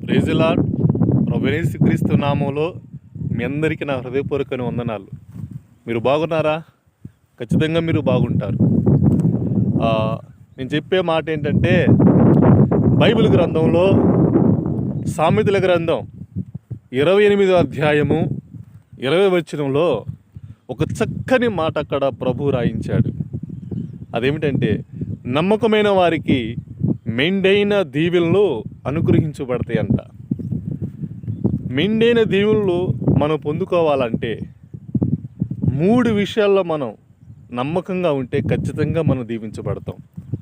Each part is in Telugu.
Praise the lord. ప్రభువైన యేసుక్రీస్తు నామంలో మీ అందరికీ నా హృదయపూర్వక వందనాలు. మీరు బాగున్నారా? ఖచ్చితంగా మీరు బాగుంటారు. నేను చెప్పే మాట ఏంటంటే, బైబిల్ గ్రంథంలో సామెతల గ్రంథం 28వ అధ్యాయము 20వ వచనంలో ఒక చక్కని మాట అక్కడ ప్రభు రాయించాడు. అదేమిటంటే, నమ్మకమైన వారికి మెండైన దీవెనలు అనుగ్రహించబడతాయంట. మెండైన దీవెనలు మనం పొందుకోవాలంటే 3 విషయాల్లో మనం నమ్మకంగా ఉంటే ఖచ్చితంగా మనం దీవించబడతాం.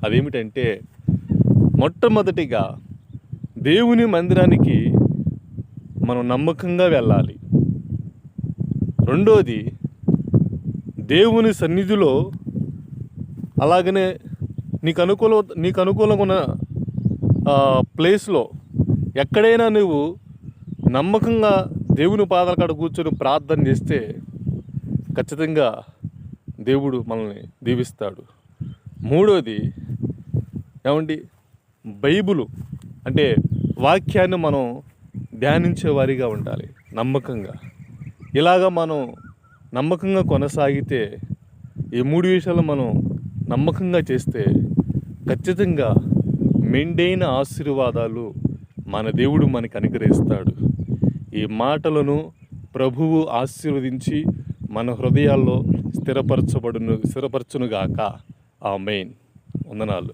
అదేమిటంటే, మొట్టమొదటిగా దేవుని మందిరానికి మనం నమ్మకంగా వెళ్ళాలి. రెండోది, దేవుని సన్నిధిలో అలాగనే నీకు అనుకూలంగా ఉన్న ప్లేస్లో ఎక్కడైనా నువ్వు నమ్మకంగా దేవుని పాదాల కాడ కూర్చొని ప్రార్థన చేస్తే ఖచ్చితంగా దేవుడు మనల్ని దీవిస్తాడు. మూడోది ఏమండి, బైబిలు అంటే వాక్యాన్ని మనం ధ్యానించే వారిగా ఉండాలి నమ్మకంగా. ఇలాగా మనం నమ్మకంగా కొనసాగితే ఈ 3 విషయాలు మనం నమ్మకంగా చేస్తే ఖచ్చితంగా మెండైన ఆశీర్వాదాలు మన దేవుడు మనకి అనుగ్రహిస్తాడు. ఈ మాటలను ప్రభువు ఆశీర్వదించి మన హృదయాల్లో స్థిరపరచునుగాక. ఆమేన్. వందనాలు.